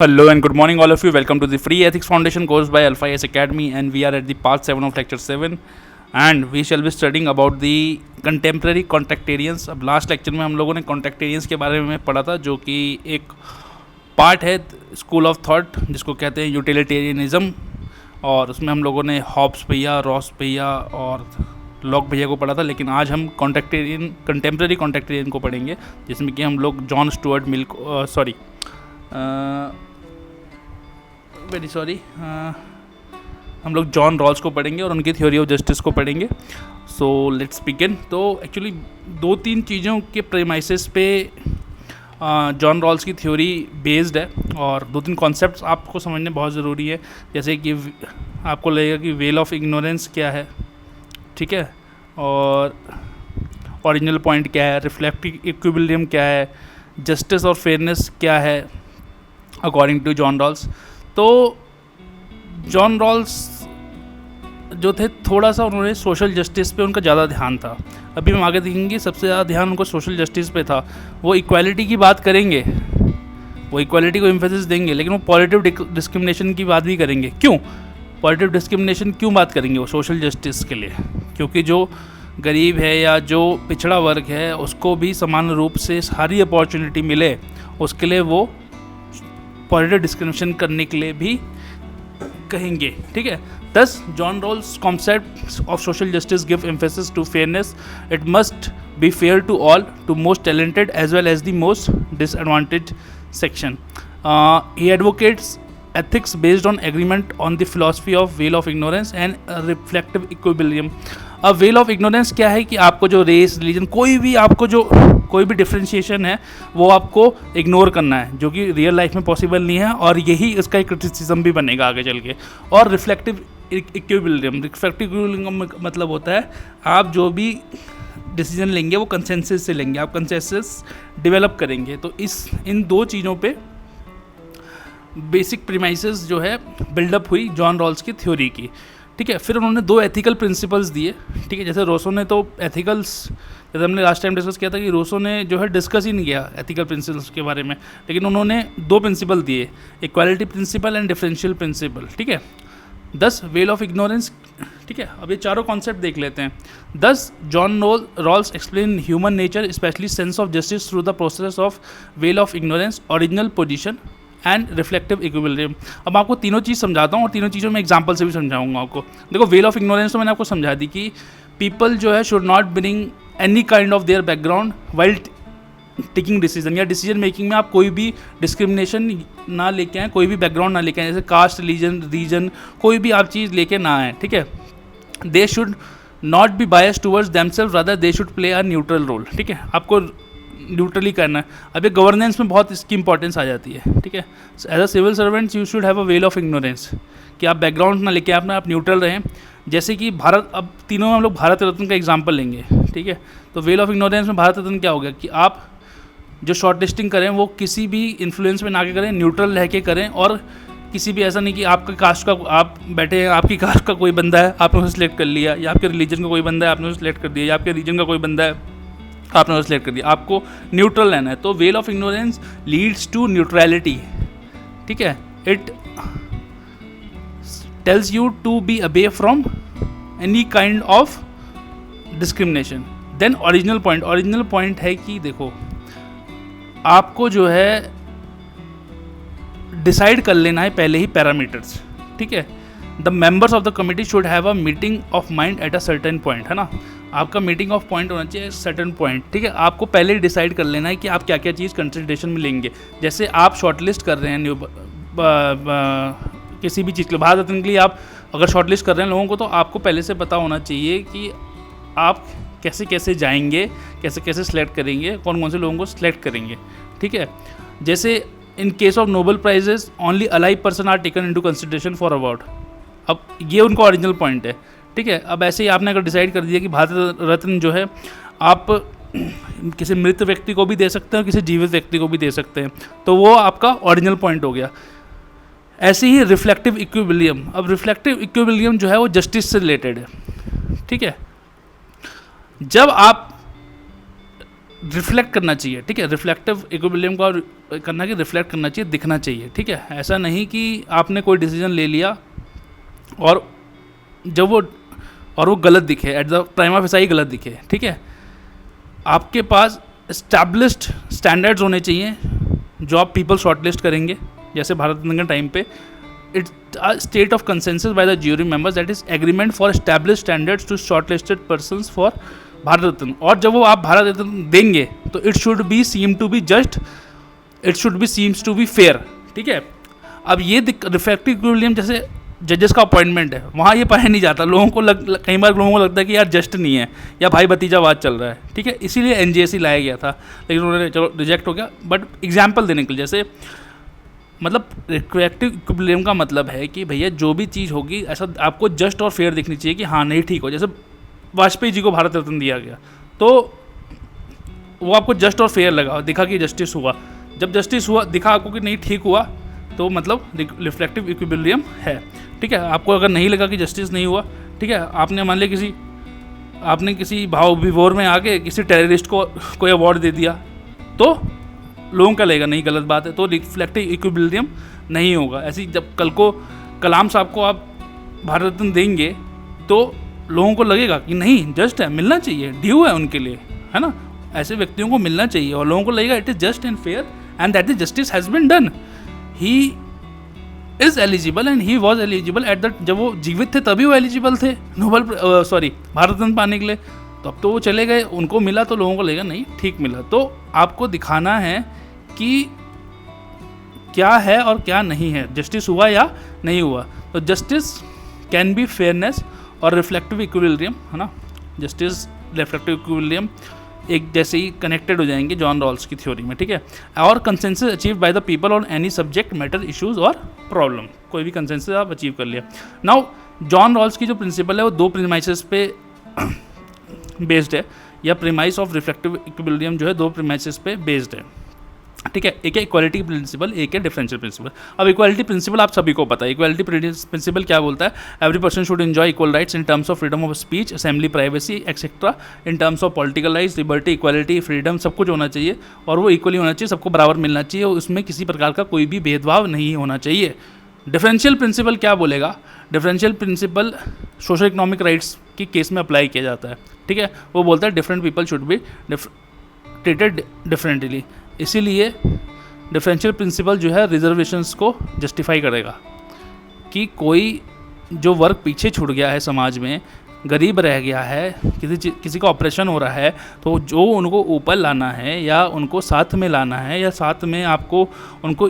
Hello and good morning, all of you. Welcome to the Free Ethics Foundation course by Alpha S Academy, and we are at the part 7 of lecture 7, and we shall be studying about the contemporary contractarians. अब last lecture में हम लोगों ने कॉन्ट्रैक्टेरियंस के बारे में पढ़ा था, जो कि एक पार्ट है स्कूल ऑफ थॉट जिसको कहते हैं यूटिलिटेरियनिज्म, और उसमें हम लोगों ने हॉब्स भैया, रॉस भैया और लॉक भैया को पढ़ा था। लेकिन आज हम कंटेम्प्रेरी कॉन्ट्रैक्टेरियन को पढ़ेंगे, जिसमें कि हम लोग जॉन स्टुअर्ट मिल हम लोग जॉन रॉल्स को पढ़ेंगे और उनकी थ्योरी ऑफ जस्टिस को पढ़ेंगे। So let's begin. तो एक्चुअली दो तीन चीज़ों के प्रेमाइसेस पे जॉन रॉल्स की थ्योरी बेस्ड है, और दो तीन कॉन्सेप्ट्स आपको समझने बहुत ज़रूरी है। जैसे कि आपको लगेगा कि वेल ऑफ इग्नोरेंस क्या है, ठीक है, और ओरिजिनल पॉइंट क्या है, रिफ्लेक्टिव इक्विलिब्रियम क्या है, जस्टिस और फेयरनेस क्या है अकॉर्डिंग टू जॉन रॉल्स। तो जॉन रॉल्स जो थे, थोड़ा सा उन्होंने सोशल जस्टिस पे उनका ज़्यादा ध्यान था। अभी हम आगे देखेंगे सबसे ज़्यादा ध्यान उनको सोशल जस्टिस पे था। वो इक्वालिटी की बात करेंगे, वो इक्वालिटी को एम्फेसिस देंगे, लेकिन वो पॉजिटिव डिस्क्रिमिनेशन की बात भी करेंगे। क्यों पॉजिटिव डिस्क्रिमिनेशन क्यों बात करेंगे वो सोशल जस्टिस के लिए? क्योंकि जो गरीब है या जो पिछड़ा वर्ग है उसको भी समान रूप से सारी अपॉर्चुनिटी मिले, उसके लिए वो पॉजिटिव डिस्क्रिमिनेशन करने के लिए भी कहेंगे, ठीक है। Thus John Rawls concept of social justice give emphasis to fairness. It must be fair to all, to most talented as well as the most disadvantage section. He advocates ethics based on agreement on the philosophy of veil of ignorance and reflective equilibrium। अब well of ignorance क्या है कि आपको जो race, religion, कोई भी differentiation है वो आपको इग्नोर करना है, जो कि रियल लाइफ में पॉसिबल नहीं है, और यही इसका एक क्रिटिसिज्म भी बनेगा आगे चल के। और रिफ्लेक्टिव इक्विलिब्रियम मतलब होता है आप जो भी डिसीजन लेंगे वो कंसेंसस से लेंगे, आप कंसेंसस डेवलप करेंगे। तो इन दो चीज़ों पे बेसिक प्रीमाइसेस जो है बिल्डअप हुई जॉन रॉल्स की थ्योरी की, ठीक है। फिर उन्होंने दो एथिकल प्रिंसिपल्स दिए, ठीक है। जैसे रोसो ने तो एथिकल्स, जैसे हमने लास्ट टाइम डिस्कस किया था कि रोसो ने जो है डिस्कस ही नहीं किया एथिकल प्रिंसिपल्स के बारे में, लेकिन उन्होंने दो प्रिंसिपल दिए, equality principle and differential principle, ठीक है। 10 वेल ऑफ इग्नोरेंस, ठीक है। अब ये चारों कॉन्सेप्ट देख लेते हैं। 10 John Rawls explain human nature specially sense of justice through the process of veil of ignorance, original position and reflective equilibrium. अब आपको तीनों चीज़ समझाता हूँ और तीनों चीज़ों में एग्जांपल से भी समझाऊंगा आपको। देखो, वेल ऑफ इग्नोरेंस तो मैंने आपको समझा दी कि पीपल जो है should not bring any kind of their background while taking decision, या डिसीजन मेकिंग में आप कोई भी डिस्क्रिमिनेशन ना लेके आएँ, कोई भी बैकग्राउंड ना लेके आएँ, जैसे कास्ट, रिलीजन, रीजन, कोई भी आप चीज़ लेके ना आएँ, ठीक है। They should not be biased towards themself, rather they should play a neutral role, ठीक है। आपको न्यूट्रली करना है। अब ये गवर्नेंस में बहुत इसकी इंपॉर्टेंस आ जाती है, ठीक है। As a civil servants you should have a veil of ignorance, कि आप बैकग्राउंड ना लेके आप न्यूट्रल रहें। जैसे कि भारत, अब तीनों में हम लोग भारत रत्न का एग्जांपल लेंगे, ठीक है। तो वेल ऑफ इग्नोरेंस में भारत रत्न क्या हो गया कि आप जो शॉर्ट लिस्टिंग करें वो किसी भी इन्फ्लुएंस में ना के करें, न्यूट्रल रह के करें, और किसी भी ऐसा नहीं कि आपका कास्ट का, आप बैठे हैं, आपकी कास्ट का कोई बंदा है आपने उसे सिलेक्ट कर लिया, या आपके रिलीजन का कोई बंदा है आपने उसे सिलेक्ट कर दिया, या आपके रीजन का कोई बंदा है आपने उसे सिलेक्ट कर दिया, आपको न्यूट्रल रहना है। तो veil of ignorance leads to neutrality, ठीक है। It tells you to be away from any kind of discrimination. Then original point है कि देखो, आपको जो है डिसाइड कर लेना है पहले ही पैरामीटर्स, ठीक है। The members of the committee should have a meeting of mind at a certain point, है ना। आपका मीटिंग ऑफ पॉइंट होना चाहिए सर्टेन पॉइंट, ठीक है। आपको पहले ही डिसाइड कर लेना है कि आप क्या क्या चीज़ कंसिडरेशन में लेंगे। जैसे आप शॉर्टलिस्ट कर रहे हैं किसी भी चीज़ के लिए, भारत रत्न के लिए आप अगर शॉर्टलिस्ट कर रहे हैं लोगों को, तो आपको पहले से पता होना चाहिए कि आप कैसे कैसे जाएंगे, कैसे कैसे सिलेक्ट करेंगे, कौन कौन से लोगों को सिलेक्ट करेंगे, ठीक है। जैसे in case of Nobel prizes only alive person are taken into consideration for award. अब ये उनका ओरिजिनल पॉइंट है, ठीक है। अब ऐसे ही आपने अगर डिसाइड कर दिया कि भारत रत्न जो है आप किसी मृत व्यक्ति को भी दे सकते हैं और किसी जीवित व्यक्ति को भी दे सकते हैं, तो वो आपका ओरिजिनल पॉइंट हो गया। ऐसे ही रिफ्लेक्टिव इक्विलिब्रियम, अब रिफ्लेक्टिव इक्विलिब्रियम जो है वो जस्टिस से रिलेटेड है, ठीक है। जब आप रिफ्लेक्ट करना चाहिए, ठीक है, रिफ्लेक्टिव इक्विलिब्रियम का करना कि रिफ्लेक्ट करना चाहिए, दिखना चाहिए, ठीक है। ऐसा नहीं कि आपने कोई डिसीजन ले लिया और जब वो गलत दिखे, एट द प्राइमा फेसाई गलत दिखे, ठीक है। आपके पास एस्टैब्लिश्ड स्टैंडर्ड्स होने चाहिए जो आप पीपल शॉर्टलिस्ट करेंगे, जैसे भारत रत्न के टाइम पे it's state of consensus by the jury members that is agreement for established standards to shortlisted persons for Bharat Ratna. और जब वो आप भारत रत्न देंगे तो it should be seem to be just, it should be seems to be fair, ठीक है। अब ये रिफ्लेक्टिव इक्विलिब्रियम जैसे जजेस का अपॉइंटमेंट है, वहाँ ये पाया नहीं जाता, लोगों को कई बार लोगों को लगता है कि यार जस्ट नहीं है या भाई भतीजावाद चल रहा है, ठीक है। इसीलिए एनजेसी लाया गया था, लेकिन उन्होंने चलो रिजेक्ट हो गया। बट एग्जाम्पल देने के लिए, जैसे मतलब रिफ्लेक्टिव इक्विलिब्रियम का मतलब है कि भैया जो भी चीज़ होगी ऐसा आपको जस्ट और फेयर दिखनी चाहिए कि हाँ नहीं ठीक हो। जैसे वाजपेयी जी को भारत रत्न दिया गया तो वो आपको जस्ट और फेयर लगा, दिखा कि जस्टिस हुआ। जब जस्टिस हुआ दिखा आपको कि नहीं ठीक हुआ तो मतलब रिफ्लेक्टिव इक्विलिब्रियम है, ठीक है। आपको अगर नहीं लगा कि जस्टिस नहीं हुआ, ठीक है, आपने मान लिया आपने किसी भाव विभोर में आके किसी टेररिस्ट को कोई अवार्ड दे दिया तो लोगों का लगेगा नहीं गलत बात है, तो रिफ्लेक्टिव इक्विलिब्रियम नहीं होगा। ऐसी जब कल को कलाम साहब को आप भारत रत्न देंगे तो लोगों को लगेगा कि नहीं जस्ट है, मिलना चाहिए, ड्यू है उनके लिए, है ना। ऐसे व्यक्तियों को मिलना चाहिए और लोगों को लगेगा it is just and fair and that the justice has been done, he is eligible and he was eligible at the, जब वो जीवित थे तभी वो एलिजिबल थे नोबल भारत रत्न पाने के लिए। तो अब तो वो चले गए, उनको मिला तो लोगों को लगेगा नहीं ठीक मिला। तो आपको दिखाना है कि क्या है और क्या नहीं है, जस्टिस हुआ या नहीं हुआ। तो जस्टिस कैन बी फेयरनेस और रिफ्लेक्टिव इक्विलिब्रियम, है ना, जस्टिस रिफ्लेक्टिव इक्विलिब्रियम एक जैसे ही कनेक्टेड हो जाएंगे जॉन रॉल्स की थ्योरी में, ठीक है। और consensus achieve by the people on any subject matter issues और प्रॉब्लम, कोई भी कंसेंसस आप अचीव कर लिया। नाउ जॉन रॉल्स की जो प्रिंसिपल है वो दो प्रीमाइसेस पे बेस्ड है, या प्रीमाइस ऑफ रिफ्लेक्टिव इक्विलिब्रियम जो है दो प्रीमाइसेस पे बेस्ड है, ठीक है। एक है इक्वालिटी प्रिंसिपल, एक है डिफरेंशियल प्रिंसिपल। अब इक्वालिटी प्रिंसिपल आप सभी को पता है। इक्वालिटी प्रिंसिपल क्या बोलता है, every person should enjoy equal rights in terms of freedom of speech, assembly, privacy etcetera, in terms of political rights, liberty, equality, freedom, सब कुछ होना चाहिए और वो इक्वली होना चाहिए, सबको बराबर मिलना चाहिए, उसमें किसी प्रकार का कोई भी भेदभाव नहीं होना चाहिए। डिफरेंशियल प्रिंसिपल क्या बोलेगा, differential principle social economic rights की केस में अप्लाई किया जाता है, ठीक है। वो बोलता है different people should be treated differently. इसीलिए डिफरेंशियल प्रिंसिपल जो है रिजर्वेशंस को जस्टिफाई करेगा कि कोई जो वर्ग पीछे छूट गया है समाज में, गरीब रह गया है, किसी का ऑपरेशन हो रहा है, तो जो उनको ऊपर लाना है या उनको साथ में लाना है या साथ में आपको उनको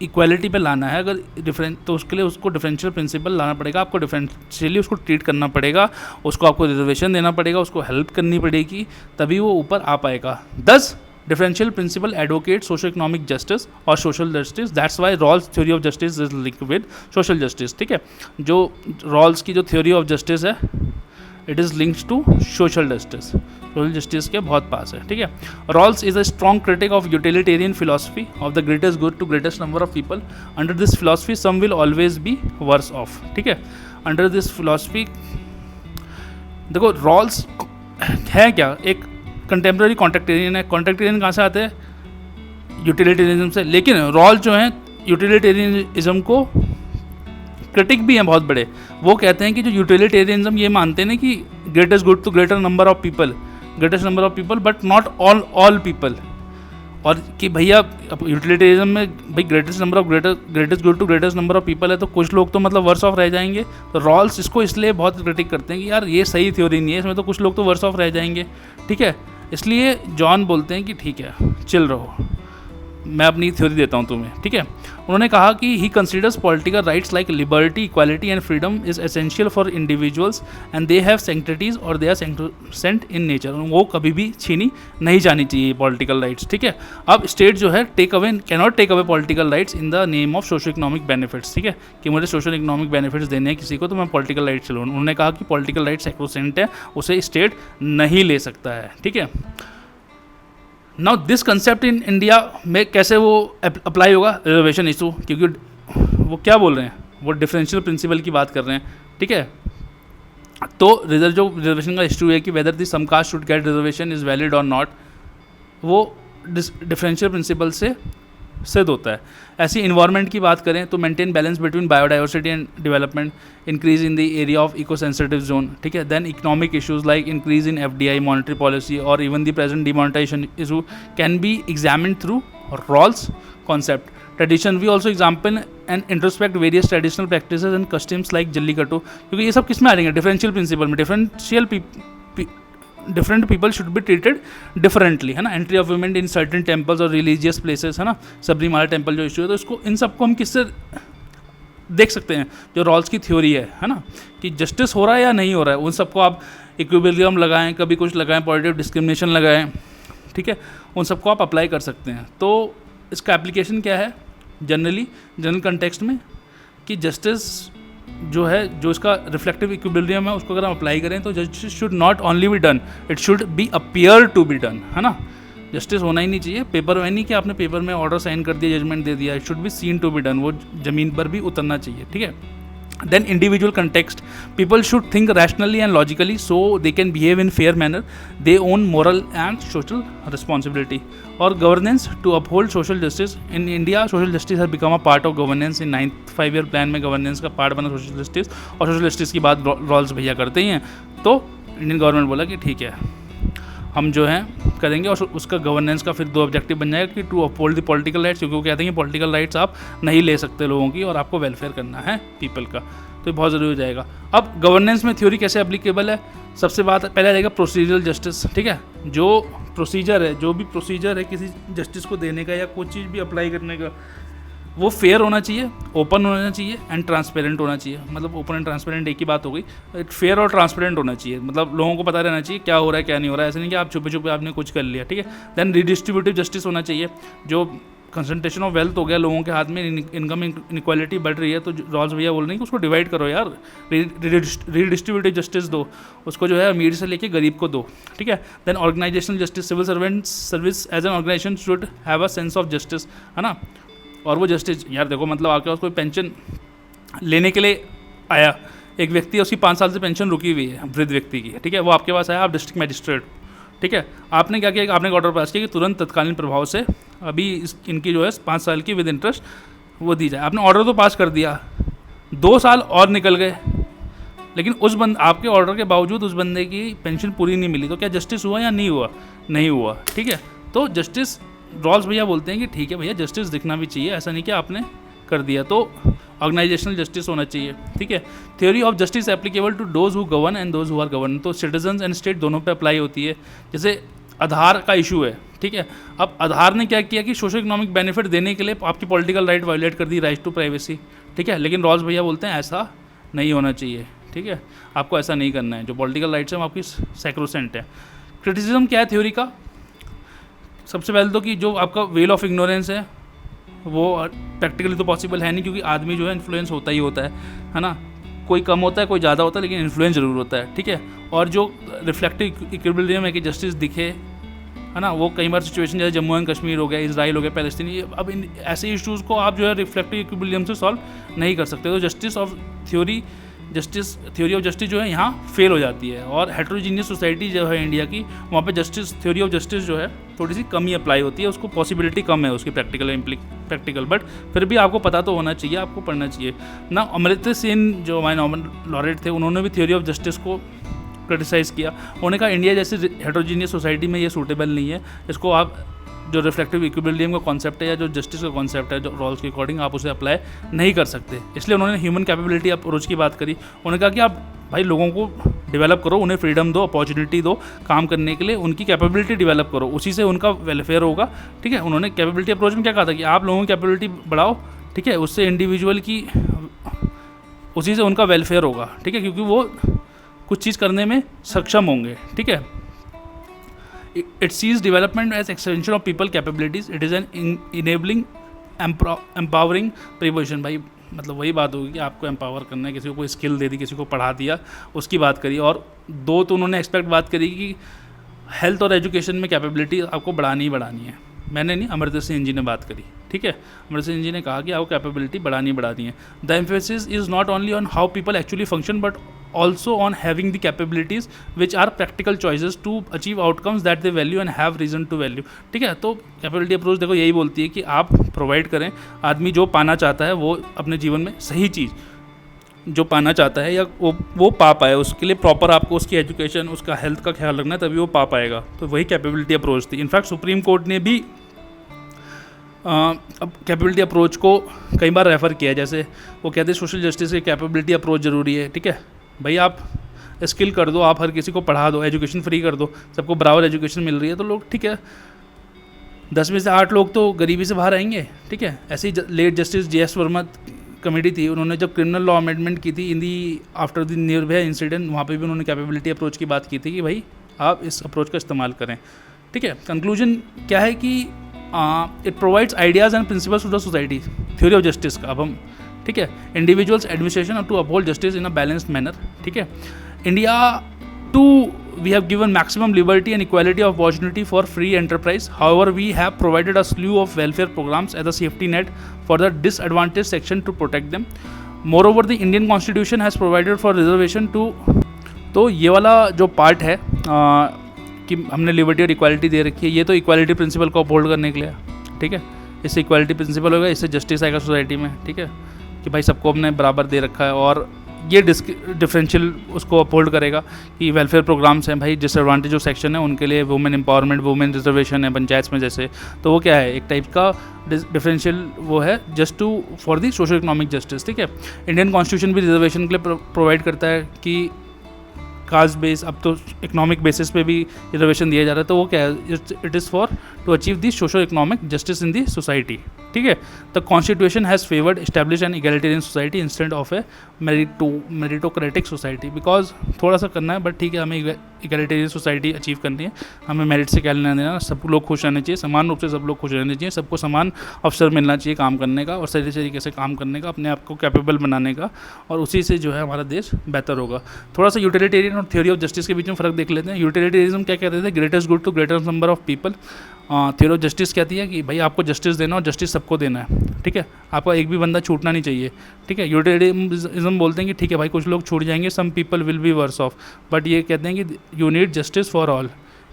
इक्वालिटी पे लाना है, अगर तो उसके लिए उसको डिफरेंशियल प्रिंसिपल लाना पड़ेगा, आपको डिफरेंशियली उसको ट्रीट करना पड़ेगा, उसको आपको रिजर्वेशन देना पड़ेगा, उसको हेल्प करनी पड़ेगी, तभी वो ऊपर आ पाएगा। 10 differential principle advocate social economic justice और social justice, that's why Rawls theory of justice is linked with social justice, ठीक है। जो रॉल्स की जो थ्योरी ऑफ जस्टिस है it is linked to social justice, social justice के बहुत पास है, ठीक है। Rawls is a strong critic of utilitarian philosophy of the greatest good to greatest number of people. Under this philosophy some will always be worse of, ठीक है। Under this philosophy देखो Rawls है क्या, एक कंटेम्प्रेरी कॉन्ट्रैक्टेरियन है। कॉन्ट्रैक्टेरियन कहाँ से आते हैं, यूटिलिटेरियनिज्म से, लेकिन रॉल जो हैं यूटिलिटेरियनिज्म को क्रिटिक भी हैं बहुत बड़े। वो कहते हैं कि जो यूटिलिटेरियनिज्म ये मानते हैं ना कि greatest good to greater number of people, greatest number of people but not all people, और कि भैया यूटिलिटेरियनिज्म में भाई greatest good to greatest number of people है तो कुछ लोग तो मतलब वर्स ऑफ रह जाएंगे। तो रॉल्स इसको इसलिए बहुत क्रिटिक करते हैं कि यार ये सही थ्योरी नहीं है, इसमें तो कुछ लोग तो वर्स ऑफ रह जाएंगे, ठीक है। इसलिए जॉन बोलते हैं कि ठीक है चिल रहो, मैं अपनी थ्योरी देता हूँ तुम्हें, ठीक है। उन्होंने कहा कि he considers political rights like liberty, equality and freedom is essential for individuals and they have sanctities और they are saint in nature. वो कभी भी छीनी नहीं जानी चाहिए पॉलिटिकल राइट्स, ठीक है। अब स्टेट जो है cannot take away political rights in the name of social economic benefits, ठीक है, कि मुझे सोशल इकोनॉमिक बेनिफिट्स देने हैं किसी को तो मैं पॉलिटिकल राइट्स लूँ। उन्होंने कहा कि पॉलिटिकल राइट्स एक्रोसेंट है, उसे स्टेट नहीं ले सकता है, ठीक है। Now this concept in India में कैसे वो अप्लाई होगा, रिजर्वेशन इशू, क्योंकि वो क्या बोल रहे हैं, वो डिफरेंशियल प्रिंसिपल की बात कर रहे हैं, ठीक है। तो जो रिजर्वेशन का इशू है कि whether the some caste should get reservation is valid और नॉट, वो डिफरेंशियल प्रिंसिपल से सिद्ध होता है। ऐसी इन्वायरमेंट की बात करें तो maintain balance between biodiversity and development, increase in the area of eco sensitive zone, ठीक है। Then economic issues like increase in FDI, monetary policy और even the present demonetization issue can be examined through Rawls concept. Tradition we also example and introspect various traditional practices and customs like Jallikattu, क्योंकि ये सब किस में आ जाएंगे, differential principle में। Different people should be treated differently, है ना। Entry of women in certain temples और रिलीजियस प्लेसेस, है ना, सबरीमाला टेम्पल जो इशू है, तो इसको इन सबको हम किससे देख सकते हैं, जो रॉल्स की थ्योरी है ना, कि जस्टिस हो रहा है या नहीं हो रहा है, उन सबको आप इक्विलिब्रियम लगाएं, कभी कुछ लगाएं, पॉजिटिव डिस्क्रिमिनेशन लगाएं, ठीक है, उन सबको आप अप्लाई कर सकते हैं। तो इसका एप्लीकेशन क्या है जनरल कंटेक्स्ट में, कि जस्टिस जो है, जो इसका रिफ्लेक्टिव इक्विलिब्रियम है, उसको अगर हम अप्लाई करें तो justice should not only be done, it should be appear to be done, है ना। जस्टिस होना ही नहीं चाहिए पेपर में, नहीं कि आपने पेपर में ऑर्डर साइन कर दिया, जजमेंट दे दिया, it should be seen to be done, वो ज़मीन पर भी उतरना चाहिए, ठीक है। Then individual context, people should think rationally and logically so they can behave in fair manner, they own moral and social responsibility. Or governance to uphold social justice. In India social justice has become a part of governance. In 9th 5-year plan में governance का part बना social justice, और social justice की बात Rawls भैया करते ही हैं, तो इंडियन गवर्नमेंट बोला कि ठीक है हम जो है करेंगे, और उसका गवर्नेंस का फिर 2 ऑब्जेक्टिव बन जाएगा कि to uphold the political rights, क्योंकि वो कहते हैं कि पॉलिटिकल राइट्स आप नहीं ले सकते लोगों की, और आपको वेलफेयर करना है पीपल का, तो ये बहुत ज़रूरी हो जाएगा। अब गवर्नेंस में थ्योरी कैसे एप्लीकेबल है, सबसे बात पहले आ जाएगा प्रोसीजरल जस्टिस, ठीक है। जो प्रोसीजर है, जो भी प्रोसीजर है किसी जस्टिस को देने का या कोई चीज़ भी अप्लाई करने का, वो फेयर होना चाहिए, ओपन होना चाहिए एंड ट्रांसपेरेंट होना चाहिए। मतलब ओपन एंड ट्रांसपेरेंट एक ही बात हो गई, फेयर और ट्रांसपेरेंट होना चाहिए, मतलब लोगों को पता रहना चाहिए क्या हो रहा है क्या नहीं हो रहा है, ऐसे नहीं कि आप छुपे छुपे आपने कुछ कर लिया, ठीक है। देन रिडिस्ट्रीब्यूटिव जस्टिस होना चाहिए, जो कंसंट्रेशन ऑफ वेल्थ हो गया लोगों के हाथ में, इनकम इनक्वालिटी बढ़ रही है, तो रॉल्स भैया बोल रहे हैं कि उसको डिवाइड करो यार, रिडिस्ट्रीब्यूटिव जस्टिस दो, उसको जो है अमीर से लेके गरीब को दो, ठीक है। Then organisational justice, civil servant service as an organisation should have a sense of justice, है ना। और वो जस्टिस यार देखो, मतलब आपके पास कोई पेंशन लेने के लिए आया एक व्यक्ति, उसकी 5 साल से पेंशन रुकी हुई है वृद्ध व्यक्ति की, ठीक है, वो आपके पास आया, आप डिस्ट्रिक्ट मैजिस्ट्रेट, ठीक है, आपने क्या किया, आपने ऑर्डर पास किया कि तुरंत तत्कालीन प्रभाव से अभी इनकी जो है 5 साल की विद इंटरेस्ट वो दी जाए। आपने ऑर्डर तो पास कर दिया, 2 साल और निकल गए, लेकिन आपके ऑर्डर के बावजूद उस बंदे की पेंशन पूरी नहीं मिली, तो क्या जस्टिस हुआ या नहीं हुआ? नहीं हुआ, ठीक है। तो जस्टिस रॉल्स भैया बोलते हैं कि ठीक है भैया, जस्टिस दिखना भी चाहिए, ऐसा नहीं कि आपने कर दिया, तो ऑर्गेनाइजेशनल जस्टिस होना चाहिए, ठीक है। Theory of justice applicable to those who govern and those who are govern, तो सिटीजन्स एंड स्टेट दोनों पे अप्लाई होती है। जैसे आधार का इशू है, ठीक है, अब आधार ने क्या किया कि सोशल इकोनॉमिक बेनिफिट देने के लिए आपकी पॉलिटिकल राइट वायलेट कर दी, राइट टू प्राइवेसी, ठीक है, लेकिन रॉल्स भैया बोलते हैं ऐसा नहीं होना चाहिए, ठीक है, आपको ऐसा नहीं करना है, जो पॉलिटिकल राइट्स हैं वो आपकी सैक्रोसेंट है। क्रिटिसिज्म क्या है थ्योरी का? सबसे पहले तो कि जो आपका वेल ऑफ इग्नोरेंस है वो प्रैक्टिकली तो पॉसिबल है नहीं, क्योंकि आदमी जो है इन्फ्लुएंस होता ही होता है ना, कोई कम होता है कोई ज़्यादा होता है, लेकिन इन्फ्लुएंस ज़रूर होता है, ठीक है। और जो रिफ्लेक्टिव इक्विलिब्रियम है कि जस्टिस दिखे, है ना, वो कई बार सिचुएशन जैसे जम्मू एंड कश्मीर हो गया, इसराइल हो गया, पैलेस्टीन, अब इन ऐसे इशूज़ को आप जो है रिफ्लेक्टिव इक्विलिब्रियम से सॉल्व नहीं कर सकते, तो justice of theory of justice जो है यहाँ फेल हो जाती है। और हेट्रोजीनियस सोसाइटी जो है इंडिया की, वहाँ पे थ्योरी ऑफ जस्टिस जो है थोड़ी सी कम ही अप्लाई होती है, उसको पॉसिबिलिटी कम है उसकी प्रैक्टिकल, बट फिर भी आपको पता तो होना चाहिए, आपको पढ़ना चाहिए ना। अमृता सेन जो हमारे नोबेल लॉरेट थे, उन्होंने भी थ्योरी ऑफ जस्टिस को क्रिटिसाइज़ किया, उन्होंने कहा इंडिया जैसी हेट्रोजीनियस सोसाइटी में ये सूटेबल नहीं है, इसको आप जो रिफ्लेक्टिव इक्विलिब्रियम का कॉन्सेप्ट है या जो जस्टिस का कॉन्सेप्ट है, जो रॉल्स के अकॉर्डिंग आप उसे अप्लाई नहीं कर सकते, इसलिए उन्होंने ह्यूमन कैपेबिलिटी अप्रोच की बात करी। उन्होंने कहा कि आप भाई लोगों को डेवलप करो, उन्हें फ्रीडम दो, अपॉर्चुनिटी दो काम करने के लिए, उनकी कैपेबिलिटी डेवलप करो, उसी से उनका वेलफेयर होगा, ठीक है। उन्होंने कैपेबिलिटी अप्रोच में क्या कहा था कि आप लोगों की कैपेबिलिटी बढ़ाओ, ठीक है, उससे इंडिविजुअल की उसी से उनका वेलफेयर होगा, ठीक है, क्योंकि वो कुछ चीज़ करने में सक्षम होंगे, ठीक है। It sees development as extension of people capabilities. It is an enabling, empowering preposition. भाई मतलब वही बात होगी कि आपको एम्पावर करना है, किसी को कोई स्किल दे दी, किसी को पढ़ा दिया, उसकी बात करी। और 2 तो उन्होंने एक्सपेक्ट बात करी कि हेल्थ और एजुकेशन में कैपेबिलिटी आपको बढ़ानी ही बढ़ानी है, मैंने नहीं, अमृता सिंह जी ने बात करी, ठीक है। अमृता सिंह जी ने कहा कि आपको कैपेबिलिटी बढ़ानी है। The emphasis is not only on how people actually function but also on having the capabilities which are practical choices to achieve outcomes that they value and have reason to value। ठीक है, तो capability approach देखो यही बोलती है कि आप provide करें, आदमी जो पाना चाहता है वो अपने जीवन में सही चीज़ जो पाना चाहता है या वो पा पाए, उसके लिए प्रॉपर आपको उसकी एजुकेशन, उसका हेल्थ का ख्याल रखना है, तभी वो पा पाएगा। तो वही कैपेबिलिटी अप्रोच थी। इनफैक्ट सुप्रीम कोर्ट ने भी अब कैपेबिलिटी अप्रोच को कई बार रेफ़र किया है। जैसे वो कहते हैं सोशल जस्टिस की कैपेबिलिटी अप्रोच ज़रूरी है। ठीक है भाई, आप स्किल कर दो, आप हर किसी को पढ़ा दो, एजुकेशन फ्री कर दो, सबको बराबर एजुकेशन मिल रही है तो लोग ठीक है 10 में से 8 लोग तो गरीबी से बाहर आएंगे। ठीक है, ऐसे ही late justice JS Verma committee थी, उन्होंने जब क्रिमिनल लॉ अमेंडमेंट की थी in the after the Nirbhaya incident, वहाँ पे भी उन्होंने कैपेबिलिटी अप्रोच की बात की थी कि भाई आप इस अप्रोच का इस्तेमाल करें। ठीक है, कंक्लूजन क्या है कि it provides ideas and principles to the society, theory of justice का। अब हम ठीक है, individuals administration to uphold justice in a balanced manner. ठीक है, India too we have given maximum liberty and equality of opportunity for free enterprise. However, we have provided a slew of welfare programs as a safety net for the disadvantaged section to protect them. Moreover, the Indian Constitution has provided for reservation to, तो ये वाला जो part है कि हमने liberty और equality दे रखी है, ये तो इक्वालिटी प्रिंसिपल को अपहोल्ड करने के लिए। ठीक है, इससे इक्वालिटी प्रिंसिपल होगा, इससे जस्टिस आएगा सोसाइटी में। ठीक है, कि भाई सबको हमने बराबर दे रखा है, और ये डिफरेंशियल उसको अपहोल्ड करेगा कि वेलफेयर प्रोग्राम्स हैं भाई, डिसएडवांटेज जो सेक्शन है उनके लिए वुमेन एम्पावरमेंट, वुमेन रिजर्वेशन है पंचायत में जैसे, तो वो क्या है एक टाइप का डिफरेंशियल वो है just to for the social economic justice. ठीक है, इंडियन कॉन्स्टिट्यूशन भी रिजर्वेशन के लिए प्रोवाइड करता है कि कास्ट बेस, अब तो इकोनॉमिक बेसिस पे भी रिजर्वेशन दिया जा रहा है, तो वो क्या है it is for to achieve the social economic justice in the society. ठीक है, the constitution has favoured establish an egalitarian society instead of a meritocratic society. Because थोड़ा सा करना है बट ठीक है, हमें इगैलिटेरियन सोसाइटी अचीव करनी है, हमें मेरिट से क्या लेना देना, सब लोग खुश रहने चाहिए, समान रूप से सब लोग खुश रहने चाहिए, सबको समान अवसर मिलना चाहिए काम करने का और सही तरीके से काम करने का, अपने आप को कैपेबल बनाने का, और उसी से जो है हमारा देश बेहतर होगा। थोड़ा सा यूटिलिटेरियन और थ्योरी ऑफ जस्टिस के बीच में फ़र्क देख लेते हैं। यूटिलिटेरिज्म क्या कहते थे, greatest good to greater number of people. Theory of justice कहती है कि भाई आपको जस्टिस देना और जस्टिस सबको देना है। ठीक है, आपका एक भी बंदा छूटना नहीं चाहिए। ठीक है, यूटिलिटेरिज्म बोलते हैं कि ठीक है भाई कुछ लोग छूट जाएंगे, some people will be worse off, but ये कहते हैं कि you need justice for all,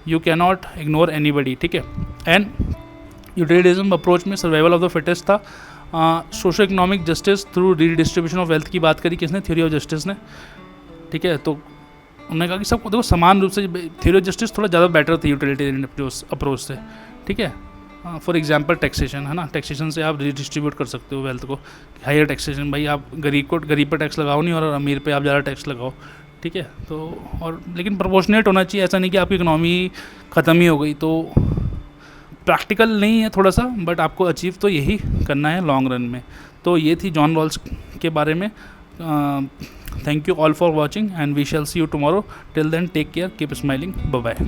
you can not ignore anybody. ठीक है, एंड यूटिलिटेरिज्म अप्रोच में सर्वाइवल ऑफ द फिटेस्ट था। Socio economic justice through redistribution of wealth की बात करी किसने, थ्योरी ऑफ जस्टिस ने। ठीक है, तो उन्होंने कहा कि सबको देखो समान रूप से, थ्योरी ऑफ जस्टिस थोड़ा ज़्यादा बेटर थी यूटिलिटेरियन अप्रोच से। ठीक है, फॉर एग्जांपल टैक्सेशन है ना, टैक्सेशन से आप रिडिस्ट्रीब्यूट कर सकते हो वेल्थ को, हायर टैक्सेशन, भाई आप गरीब पर टैक्स लगाओ नहीं और अमीर पे आप ज़्यादा टैक्स लगाओ। ठीक है, तो और लेकिन प्रोपोर्शनेट होना चाहिए, ऐसा नहीं कि आपकी इकोनॉमी ख़त्म ही हो गई। तो प्रैक्टिकल नहीं है थोड़ा सा, बट आपको अचीव तो यही करना है लॉन्ग रन में। तो ये थी जॉन रॉल्स के बारे में। Thank you all for watching and we shall see you tomorrow. Till then, take care, keep smiling, bye bye.